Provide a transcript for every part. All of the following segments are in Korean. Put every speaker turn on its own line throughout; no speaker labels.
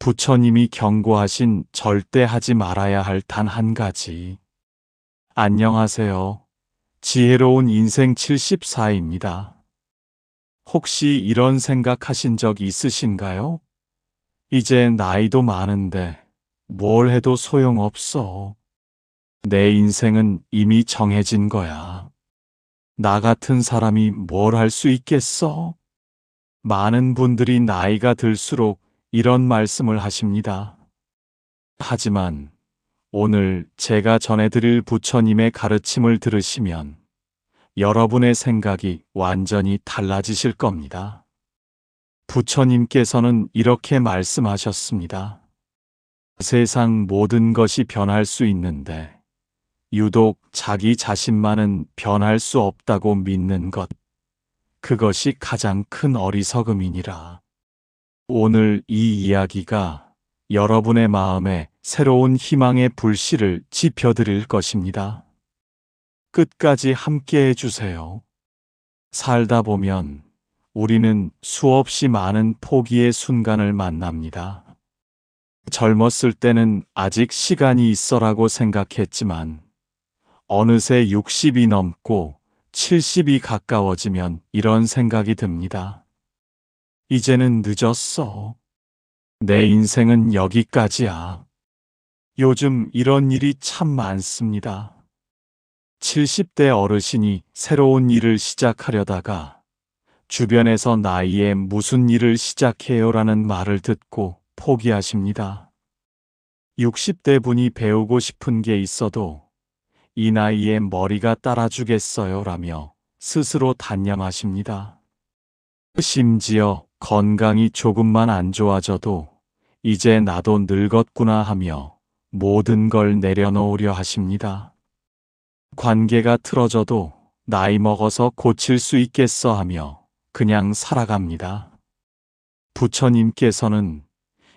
부처님이 경고하신 절대 하지 말아야 할 단 한 가지. 안녕하세요. 지혜로운 인생 74입니다. 혹시 이런 생각하신 적 있으신가요? 이제 나이도 많은데 뭘 해도 소용없어. 내 인생은 이미 정해진 거야. 나 같은 사람이 뭘 할 수 있겠어? 많은 분들이 나이가 들수록 이런 말씀을 하십니다. 하지만 오늘 제가 전해드릴 부처님의 가르침을 들으시면 여러분의 생각이 완전히 달라지실 겁니다. 부처님께서는 이렇게 말씀하셨습니다. 세상 모든 것이 변할 수 있는데 유독 자기 자신만은 변할 수 없다고 믿는 것, 그것이 가장 큰 어리석음이니라. 오늘 이 이야기가 여러분의 마음에 새로운 희망의 불씨를 지펴드릴 것입니다. 끝까지 함께 해주세요. 살다 보면 우리는 수없이 많은 포기의 순간을 만납니다. 젊었을 때는 아직 시간이 있어라고 생각했지만 어느새 60이 넘고 70이 가까워지면 이런 생각이 듭니다. 이제는 늦었어. 내 인생은 여기까지야. 요즘 이런 일이 참 많습니다. 70대 어르신이 새로운 일을 시작하려다가 주변에서 나이에 무슨 일을 시작해요라는 말을 듣고 포기하십니다. 60대 분이 배우고 싶은 게 있어도 이 나이에 머리가 따라주겠어요 라며 스스로 단념하십니다. 심지어 건강이 조금만 안 좋아져도 이제 나도 늙었구나 하며 모든 걸 내려놓으려 하십니다. 관계가 틀어져도 나이 먹어서 고칠 수 있겠어 하며 그냥 살아갑니다. 부처님께서는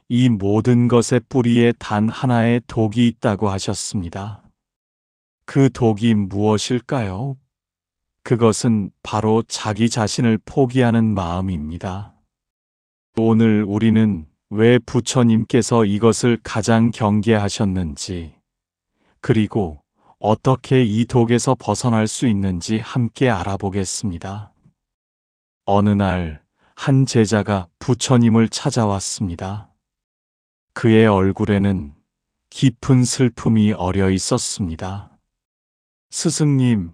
이 모든 것의 뿌리에 단 하나의 독이 있다고 하셨습니다. 그 독이 무엇일까요? 그것은 바로 자기 자신을 포기하는 마음입니다. 오늘 우리는 왜 부처님께서 이것을 가장 경계하셨는지, 그리고 어떻게 이 독에서 벗어날 수 있는지 함께 알아보겠습니다. 어느 날 한 제자가 부처님을 찾아왔습니다. 그의 얼굴에는 깊은 슬픔이 어려 있었습니다. 스승님,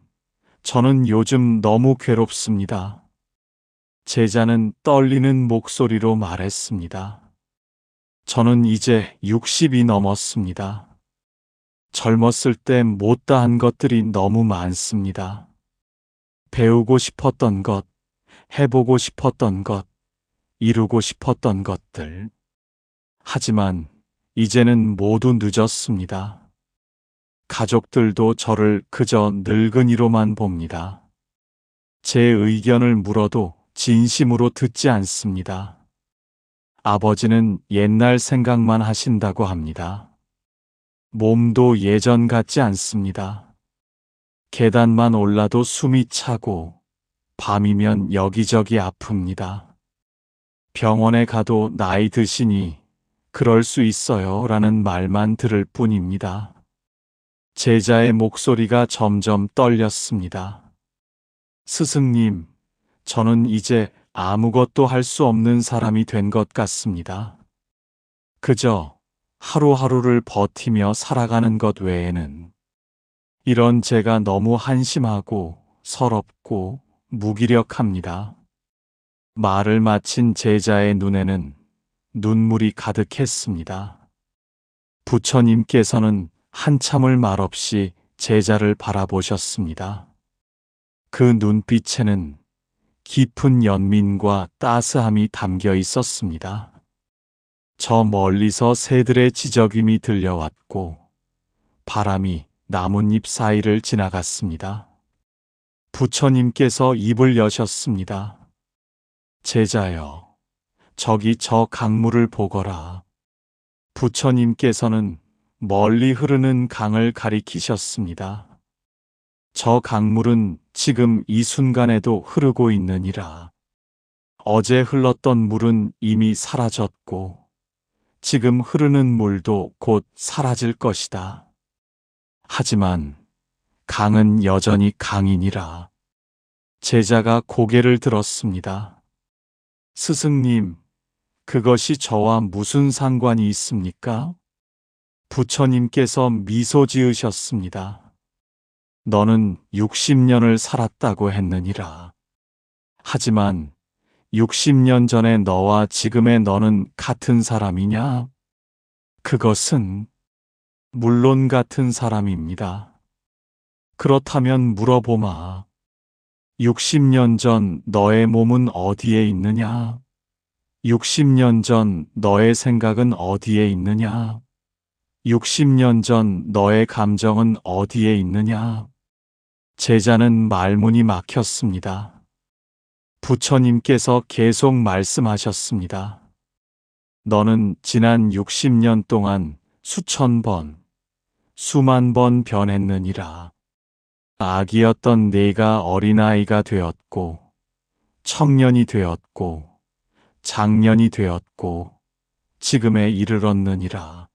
저는 요즘 너무 괴롭습니다. 제자는 떨리는 목소리로 말했습니다. 저는 이제 60이 넘었습니다. 젊었을 때 못다한 것들이 너무 많습니다. 배우고 싶었던 것, 해보고 싶었던 것, 이루고 싶었던 것들. 하지만 이제는 모두 늦었습니다. 가족들도 저를 그저 늙은이로만 봅니다. 제 의견을 물어도 진심으로 듣지 않습니다. 아버지는 옛날 생각만 하신다고 합니다. 몸도 예전 같지 않습니다. 계단만 올라도 숨이 차고 밤이면 여기저기 아픕니다. 병원에 가도 나이 드시니 그럴 수 있어요 라는 말만 들을 뿐입니다. 제자의 목소리가 점점 떨렸습니다. 스승님, 저는 이제 아무것도 할 수 없는 사람이 된 것 같습니다. 그저 하루하루를 버티며 살아가는 것 외에는. 이런 제가 너무 한심하고 서럽고 무기력합니다. 말을 마친 제자의 눈에는 눈물이 가득했습니다. 부처님께서는 한참을 말없이 제자를 바라보셨습니다. 그 눈빛에는 깊은 연민과 따스함이 담겨 있었습니다. 저 멀리서 새들의 지저귀이 들려왔고 바람이 나뭇잎 사이를 지나갔습니다. 부처님께서 입을 여셨습니다. 제자여, 저기 저 강물을 보거라. 부처님께서는 멀리 흐르는 강을 가리키셨습니다. 저 강물은 지금 이 순간에도 흐르고 있느니라. 어제 흘렀던 물은 이미 사라졌고 지금 흐르는 물도 곧 사라질 것이다. 하지만 강은 여전히 강이니라. 제자가 고개를 들었습니다. 스승님, 그것이 저와 무슨 상관이 있습니까? 부처님께서 미소 지으셨습니다. 너는 60년을 살았다고 했느니라. 하지만 60년 전의 너와 지금의 너는 같은 사람이냐? 그것은 물론 같은 사람입니다. 그렇다면 물어보마. 60년 전 너의 몸은 어디에 있느냐? 60년 전 너의 생각은 어디에 있느냐? 60년 전 너의 감정은 어디에 있느냐? 제자는 말문이 막혔습니다. 부처님께서 계속 말씀하셨습니다. 너는 지난 60년 동안 수천 번, 수만 번 변했느니라. 아기였던 네가 어린아이가 되었고, 청년이 되었고, 장년이 되었고, 지금에 이르렀느니라.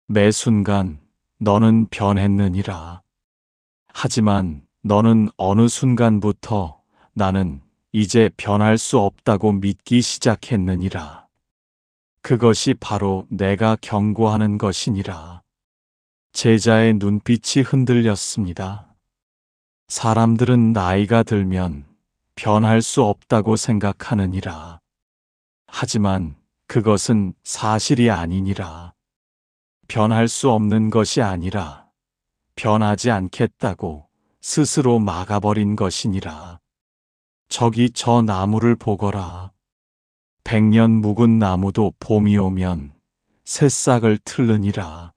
매 순간 너는 변했느니라. 하지만 너는 어느 순간부터 나는 이제 변할 수 없다고 믿기 시작했느니라. 그것이 바로 내가 경고하는 것이니라. 제자의 눈빛이 흔들렸습니다. 사람들은 나이가 들면 변할 수 없다고 생각하느니라. 하지만 그것은 사실이 아니니라. 변할 수 없는 것이 아니라 변하지 않겠다고 스스로 막아버린 것이니라. 저기 저 나무를 보거라. 100년 묵은 나무도 봄이 오면 새싹을 틀느니라.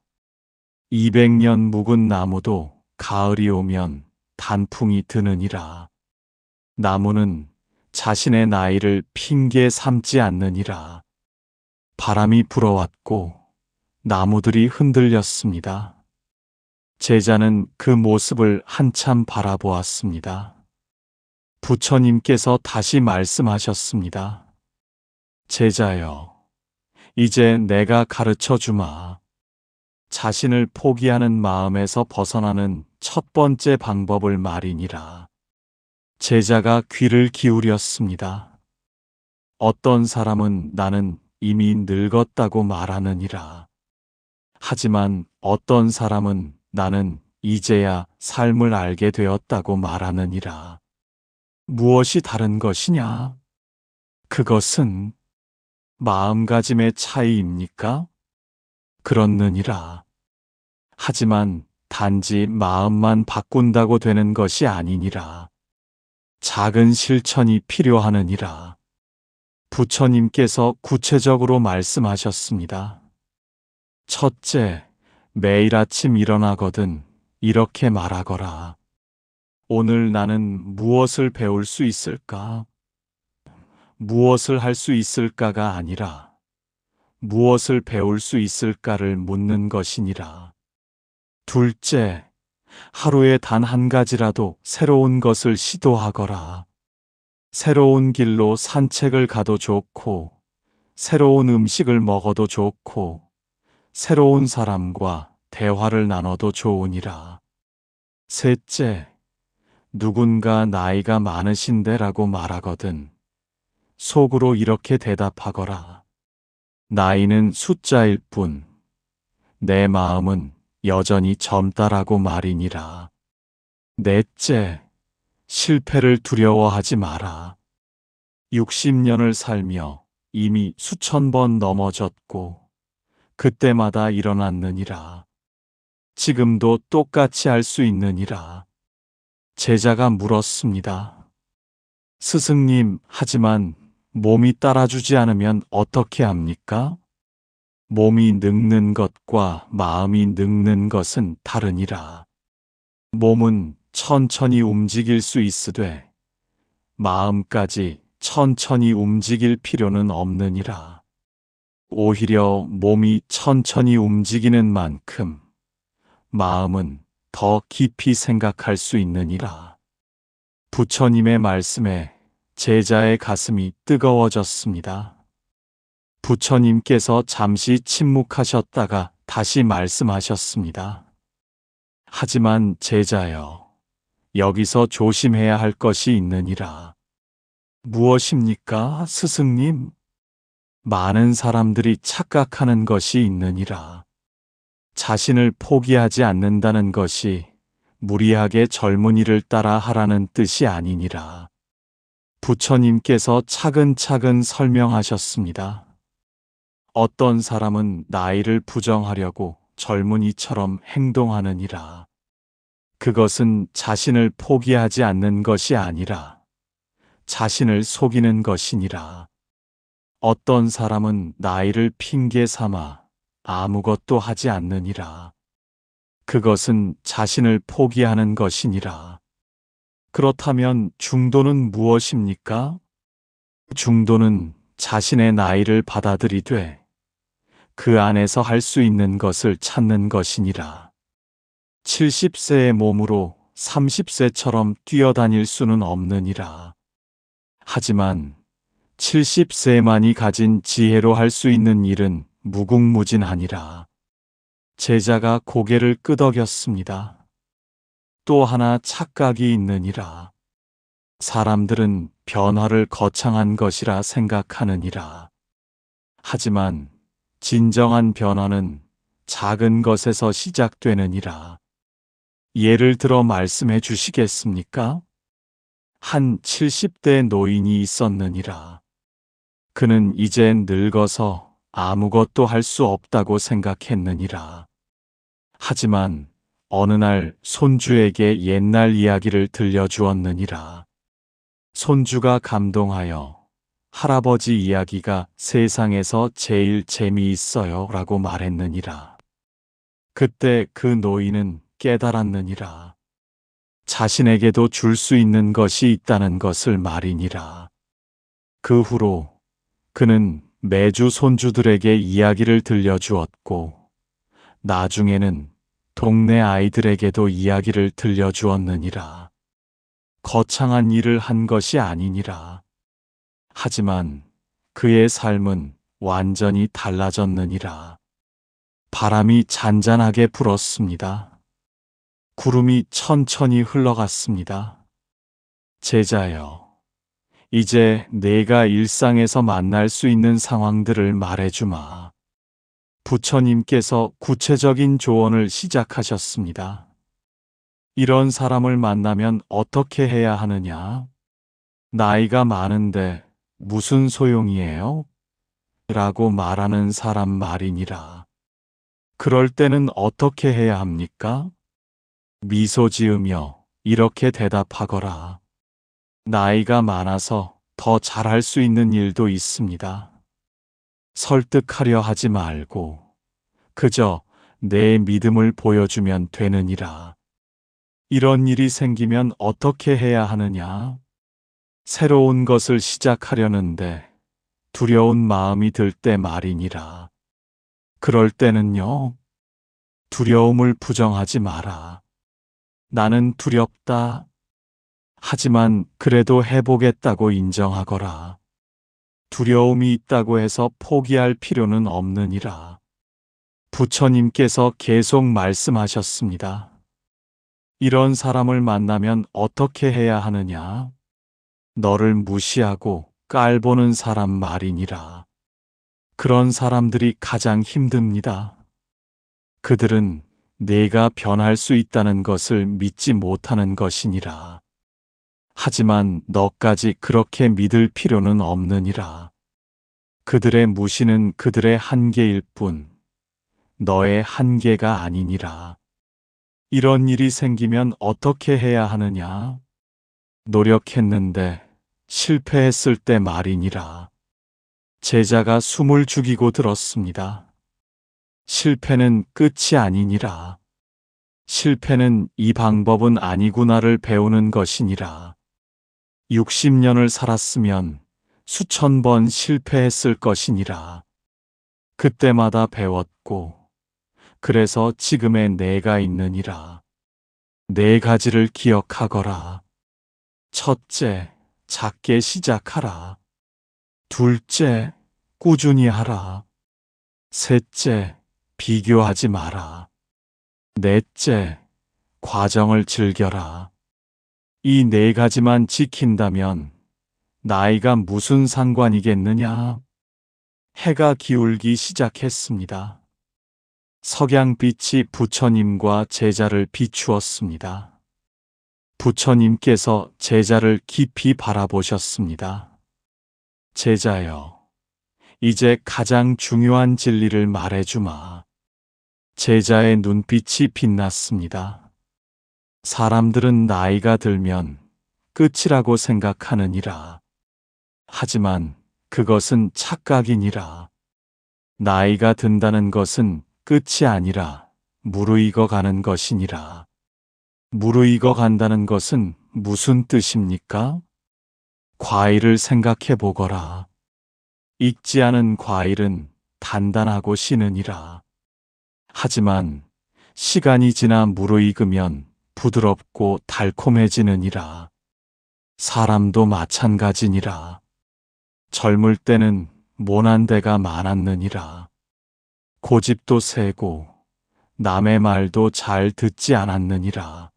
200년 묵은 나무도 가을이 오면 단풍이 드느니라. 나무는 자신의 나이를 핑계 삼지 않느니라. 바람이 불어왔고 나무들이 흔들렸습니다. 제자는 그 모습을 한참 바라보았습니다. 부처님께서 다시 말씀하셨습니다. 제자여, 이제 내가 가르쳐 주마. 자신을 포기하는 마음에서 벗어나는 첫 번째 방법을 말이니라. 제자가 귀를 기울였습니다. 어떤 사람은 나는 이미 늙었다고 말하느니라. 하지만 어떤 사람은 나는 이제야 삶을 알게 되었다고 말하느니라. 무엇이 다른 것이냐? 그것은 마음가짐의 차이입니까? 그렇느니라. 하지만 단지 마음만 바꾼다고 되는 것이 아니니라. 작은 실천이 필요하느니라. 부처님께서 구체적으로 말씀하셨습니다. 첫째, 매일 아침 일어나거든 이렇게 말하거라. 오늘 나는 무엇을 배울 수 있을까? 무엇을 할 수 있을까가 아니라 무엇을 배울 수 있을까를 묻는 것이니라. 둘째, 하루에 단 한 가지라도 새로운 것을 시도하거라. 새로운 길로 산책을 가도 좋고, 새로운 음식을 먹어도 좋고, 새로운 사람과 대화를 나눠도 좋으니라. 셋째, 누군가 나이가 많으신데라고 말하거든 속으로 이렇게 대답하거라. 나이는 숫자일 뿐, 내 마음은 여전히 젊다라고 말이니라. 넷째, 실패를 두려워하지 마라. 60년을 살며 이미 수천 번 넘어졌고, 그때마다 일어났느니라. 지금도 똑같이 할 수 있느니라. 제자가 물었습니다. 스승님, 하지만 몸이 따라주지 않으면 어떻게 합니까? 몸이 늙는 것과 마음이 늙는 것은 다르니라. 몸은 천천히 움직일 수 있으되 마음까지 천천히 움직일 필요는 없느니라. 오히려 몸이 천천히 움직이는 만큼 마음은 더 깊이 생각할 수 있느니라. 부처님의 말씀에 제자의 가슴이 뜨거워졌습니다. 부처님께서 잠시 침묵하셨다가 다시 말씀하셨습니다. 하지만 제자여, 여기서 조심해야 할 것이 있느니라. 무엇입니까, 스승님? 많은 사람들이 착각하는 것이 있느니라. 자신을 포기하지 않는다는 것이 무리하게 젊은이를 따라 하라는 뜻이 아니니라. 부처님께서 차근차근 설명하셨습니다. 어떤 사람은 나이를 부정하려고 젊은이처럼 행동하느니라. 그것은 자신을 포기하지 않는 것이 아니라 자신을 속이는 것이니라. 어떤 사람은 나이를 핑계 삼아 아무것도 하지 않느니라. 그것은 자신을 포기하는 것이니라. 그렇다면 중도는 무엇입니까? 중도는 자신의 나이를 받아들이되 그 안에서 할 수 있는 것을 찾는 것이니라. 70세의 몸으로 30세처럼 뛰어다닐 수는 없느니라. 하지만 70세만이 가진 지혜로 할 수 있는 일은 무궁무진하니라. 제자가 고개를 끄덕였습니다. 또 하나 착각이 있느니라. 사람들은 변화를 거창한 것이라 생각하느니라. 하지만 진정한 변화는 작은 것에서 시작되느니라. 예를 들어 말씀해 주시겠습니까? 한 70대 노인이 있었느니라. 그는 이제 늙어서 아무것도 할 수 없다고 생각했느니라. 하지만 어느 날 손주에게 옛날 이야기를 들려주었느니라. 손주가 감동하여 할아버지 이야기가 세상에서 제일 재미있어요 라고 말했느니라. 그때 그 노인은 깨달았느니라. 자신에게도 줄 수 있는 것이 있다는 것을 말이니라. 그 후로 그는 매주 손주들에게 이야기를 들려주었고 나중에는 동네 아이들에게도 이야기를 들려주었느니라. 거창한 일을 한 것이 아니니라. 하지만 그의 삶은 완전히 달라졌느니라. 바람이 잔잔하게 불었습니다. 구름이 천천히 흘러갔습니다. 제자여, 이제 내가 일상에서 만날 수 있는 상황들을 말해주마. 부처님께서 구체적인 조언을 시작하셨습니다. 이런 사람을 만나면 어떻게 해야 하느냐? 나이가 많은데 무슨 소용이에요? 라고 말하는 사람 말이니라. 그럴 때는 어떻게 해야 합니까? 미소 지으며 이렇게 대답하거라. 나이가 많아서 더 잘할 수 있는 일도 있습니다. 설득하려 하지 말고 그저 내 믿음을 보여주면 되느니라. 이런 일이 생기면 어떻게 해야 하느냐? 새로운 것을 시작하려는데 두려운 마음이 들 때 말이니라. 그럴 때는요, 두려움을 부정하지 마라. 나는 두렵다. 하지만 그래도 해보겠다고 인정하거라. 두려움이 있다고 해서 포기할 필요는 없느니라. 부처님께서 계속 말씀하셨습니다. 이런 사람을 만나면 어떻게 해야 하느냐? 너를 무시하고 깔보는 사람 말이니라. 그런 사람들이 가장 힘듭니다. 그들은 내가 변할 수 있다는 것을 믿지 못하는 것이니라. 하지만 너까지 그렇게 믿을 필요는 없느니라. 그들의 무시는 그들의 한계일 뿐, 너의 한계가 아니니라. 이런 일이 생기면 어떻게 해야 하느냐? 노력했는데 실패했을 때 말이니라. 제자가 숨을 죽이고 들었습니다. 실패는 끝이 아니니라. 실패는 이 방법은 아니구나를 배우는 것이니라. 60년을 살았으면 수천 번 실패했을 것이니라. 그때마다 배웠고, 그래서 지금의 내가 있느니라. 네 가지를 기억하거라. 첫째, 작게 시작하라. 둘째, 꾸준히 하라. 셋째, 비교하지 마라. 넷째, 과정을 즐겨라. 이 네 가지만 지킨다면 나이가 무슨 상관이겠느냐? 해가 기울기 시작했습니다. 석양빛이 부처님과 제자를 비추었습니다. 부처님께서 제자를 깊이 바라보셨습니다. 제자여, 이제 가장 중요한 진리를 말해주마. 제자의 눈빛이 빛났습니다. 사람들은 나이가 들면 끝이라고 생각하느니라. 하지만 그것은 착각이니라. 나이가 든다는 것은 끝이 아니라 무르익어 가는 것이니라. 무르익어 간다는 것은 무슨 뜻입니까? 과일을 생각해 보거라. 익지 않은 과일은 단단하고 시느니라. 하지만 시간이 지나 무르익으면 부드럽고 달콤해지느니라. 사람도 마찬가지니라. 젊을 때는 모난 데가 많았느니라. 고집도 세고 남의 말도 잘 듣지 않았느니라.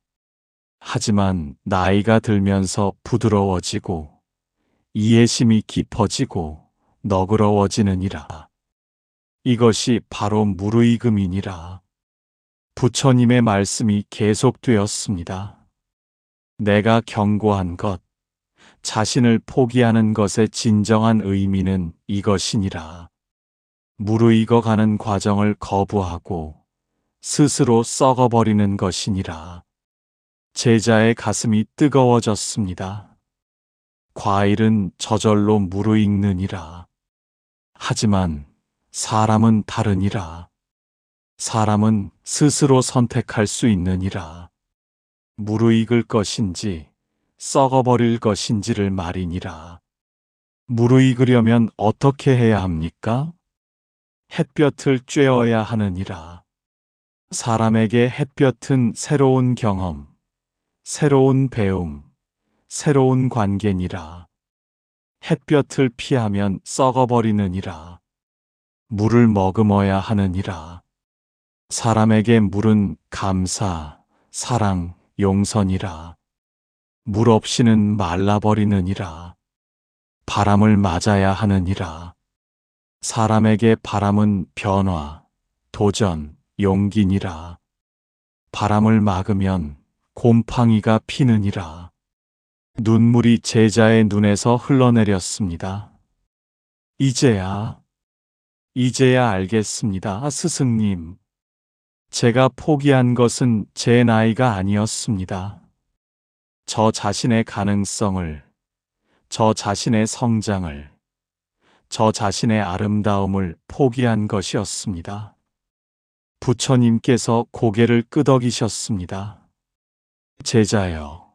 하지만 나이가 들면서 부드러워지고 이해심이 깊어지고 너그러워지느니라. 이것이 바로 무르익음이니라. 부처님의 말씀이 계속되었습니다. 내가 경고한 것, 자신을 포기하는 것의 진정한 의미는 이것이니라. 무르익어 가는 과정을 거부하고 스스로 썩어버리는 것이니라. 제자의 가슴이 뜨거워졌습니다. 과일은 저절로 무르익느니라. 하지만 사람은 다르니라. 사람은 스스로 선택할 수 있느니라. 무르익을 것인지 썩어버릴 것인지를 말이니라. 무르익으려면 어떻게 해야 합니까? 햇볕을 쬐어야 하느니라. 사람에게 햇볕은 새로운 경험, 새로운 배움, 새로운 관계니라. 햇볕을 피하면 썩어버리느니라. 물을 머금어야 하느니라. 사람에게 물은 감사, 사랑, 용선이라. 물 없이는 말라버리느니라. 바람을 맞아야 하느니라. 사람에게 바람은 변화, 도전, 용기니라. 바람을 막으면 곰팡이가 피느니라. 눈물이 제자의 눈에서 흘러내렸습니다. 이제야 알겠습니다, 스승님. 제가 포기한 것은 제 나이가 아니었습니다. 저 자신의 가능성을, 저 자신의 성장을, 저 자신의 아름다움을 포기한 것이었습니다. 부처님께서 고개를 끄덕이셨습니다. 제자여,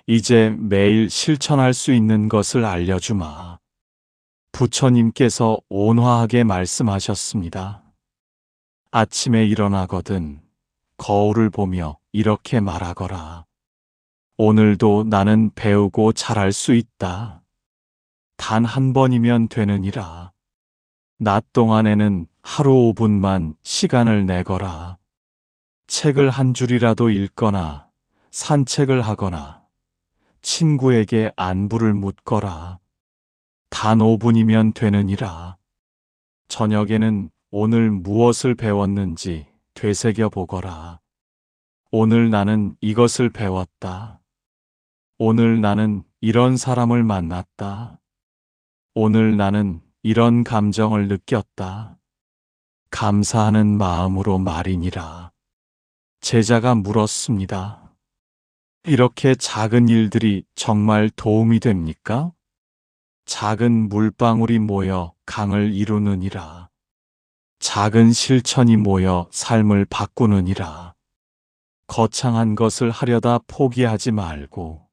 이제 매일 실천할 수 있는 것을 알려주마. 부처님께서 온화하게 말씀하셨습니다. 아침에 일어나거든 거울을 보며 이렇게 말하거라. 오늘도 나는 배우고 잘할 수 있다. 단 한 번이면 되느니라. 낮 동안에는 하루 5분만 시간을 내거라. 책을 한 줄이라도 읽거나 산책을 하거나 친구에게 안부를 묻거라. 단 5분이면 되느니라. 저녁에는 오늘 무엇을 배웠는지 되새겨 보거라. 오늘 나는 이것을 배웠다. 오늘 나는 이런 사람을 만났다. 오늘 나는 이런 감정을 느꼈다. 감사하는 마음으로 말이니라. 제자가 물었습니다. 이렇게 작은 일들이 정말 도움이 됩니까? 작은 물방울이 모여 강을 이루느니라. 작은 실천이 모여 삶을 바꾸느니라. 거창한 것을 하려다 포기하지 말고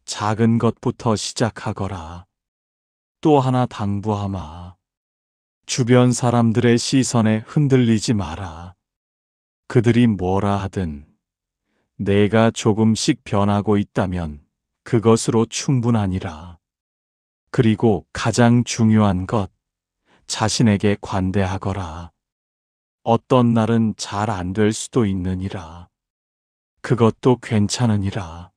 작은 것부터 시작하거라. 또 하나 당부하마. 주변 사람들의 시선에 흔들리지 마라. 그들이 뭐라 하든 내가 조금씩 변하고 있다면 그것으로 충분하니라. 그리고 가장 중요한 것, 자신에게 관대하거라. 어떤 날은 잘 안 될 수도 있느니라. 그것도 괜찮으니라.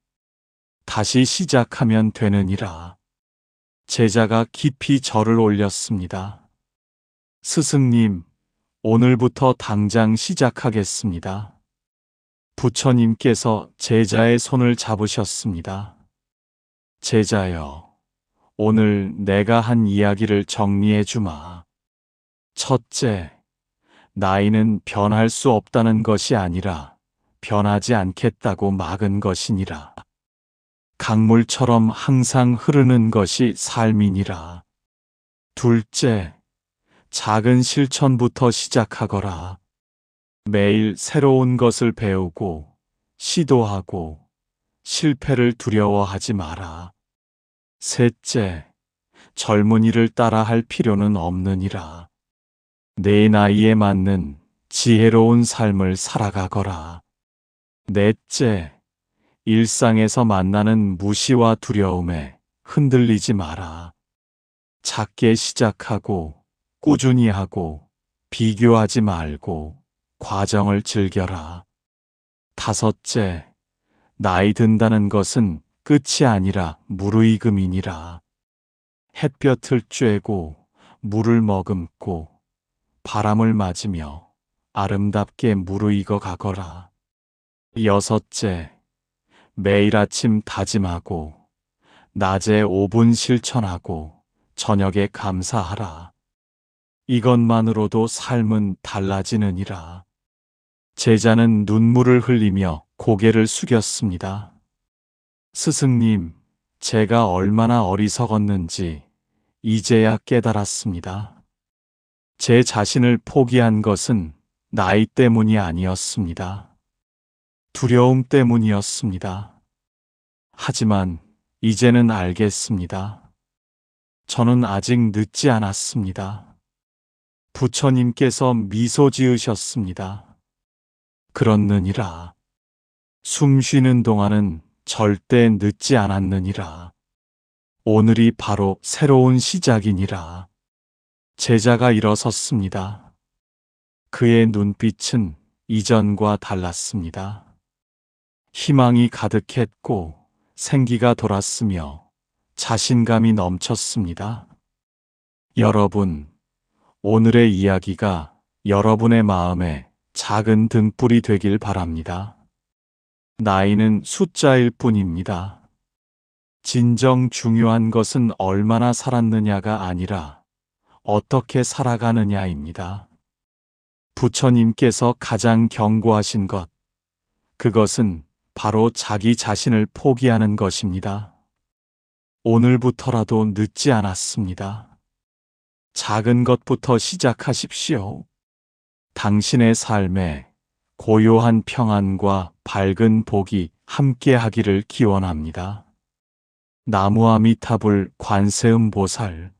다시 시작하면 되느니라. 제자가 깊이 절을 올렸습니다. 스승님, 오늘부터 당장 시작하겠습니다. 부처님께서 제자의 손을 잡으셨습니다. 제자여, 오늘 내가 한 이야기를 정리해 주마. 첫째, 나이는 변할 수 없다는 것이 아니라 변하지 않겠다고 막은 것이니라. 강물처럼 항상 흐르는 것이 삶이니라. 둘째, 작은 실천부터 시작하거라. 매일 새로운 것을 배우고 시도하고 실패를 두려워하지 마라. 셋째, 젊은이를 따라할 필요는 없느니라. 내 나이에 맞는 지혜로운 삶을 살아가거라. 넷째, 일상에서 만나는 무시와 두려움에 흔들리지 마라. 작게 시작하고 꾸준히 하고 비교하지 말고 과정을 즐겨라. 다섯째, 나이 든다는 것은 끝이 아니라 무르익음이니라. 햇볕을 쬐고 물을 머금고 바람을 맞으며 아름답게 무르익어 가거라. 여섯째, 매일 아침 다짐하고 낮에 5분 실천하고 저녁에 감사하라. 이것만으로도 삶은 달라지느니라. 제자는 눈물을 흘리며 고개를 숙였습니다. 스승님, 제가 얼마나 어리석었는지 이제야 깨달았습니다. 제 자신을 포기한 것은 나이 때문이 아니었습니다. 두려움 때문이었습니다. 하지만 이제는 알겠습니다. 저는 아직 늦지 않았습니다. 부처님께서 미소 지으셨습니다. 그렇느니라. 숨 쉬는 동안은 절대 늦지 않았느니라. 오늘이 바로 새로운 시작이니라. 제자가 일어섰습니다. 그의 눈빛은 이전과 달랐습니다. 희망이 가득했고 생기가 돌았으며 자신감이 넘쳤습니다. 여러분, 오늘의 이야기가 여러분의 마음에 작은 등불이 되길 바랍니다. 나이는 숫자일 뿐입니다. 진정 중요한 것은 얼마나 살았느냐가 아니라 어떻게 살아가느냐입니다. 부처님께서 가장 경고하신 것, 그것은 바로 자기 자신을 포기하는 것입니다. 오늘부터라도 늦지 않았습니다. 작은 것부터 시작하십시오. 당신의 삶에 고요한 평안과 밝은 복이 함께하기를 기원합니다. 나무아미타불 관세음보살